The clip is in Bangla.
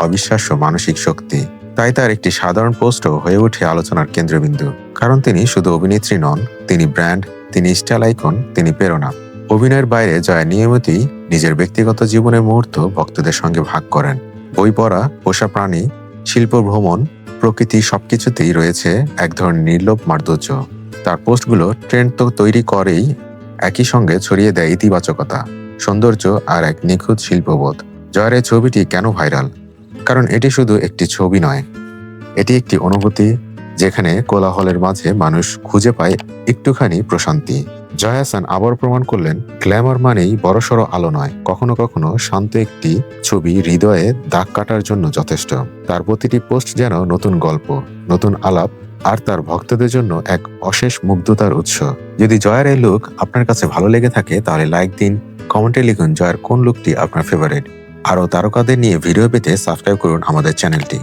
অবিশ্বাস্য মানসিক শক্তি। তাই তার একটি সাধারণ পোস্টও হয়ে ওঠে আলোচনার কেন্দ্রবিন্দু। কারণ তিনি শুধু অভিনেত্রী নন, তিনি ব্র্যান্ড, তিনি স্টাইল আইকন, তিনি প্রেরণা। অভিনয়ের বাইরে জয়া নিয়মিতই নিজের ব্যক্তিগত জীবনের মুহূর্ত ভক্তদের সঙ্গে ভাগ করেন। বই পড়া, পোষা প্রাণী, শিল্প ভ্রমণ, প্রকৃতি সবকিছুতেই রয়েছে এক ধরনের নির্লোভ মাধুর্য। তার পোস্টগুলো ট্রেন্ড তো তৈরি করেই, একই সঙ্গে ছড়িয়ে দেয় ইতিবাচকতা, সৌন্দর্য আর এক নিখুঁত শিল্পবোধ। জয়ার এই ছবিটি কেন ভাইরাল? কারণ এটি শুধু একটি ছবি নয়, এটি একটি অনুভূতি, যেখানে কোলাহলের মাঝে মানুষ খুঁজে পায় একটুখানি প্রশান্তি। জয়া আহসান আবার প্রমাণ করলেন, গ্ল্যামার মানেই বড়সড় আলো নয়, কখনো কখনো শান্ত একটি ছবি হৃদয়ে দাগ কাটার জন্য যথেষ্ট। তার প্রতিটি পোস্ট যেন নতুন গল্প, নতুন আলাপ, আর তার ভক্তদের জন্য এক অশেষ মুগ্ধতার উৎস। যদি জয়ার এই লুক আপনার কাছে ভালো লেগে থাকে তাহলে লাইক দিন, কমেন্টে লিখুন জয়ার কোন লুকটি আপনার ফেভারিট। আরও তারকাদের নিয়ে ভিডিও পেতে সাবস্ক্রাইব করুন আমাদের চ্যানেলটি।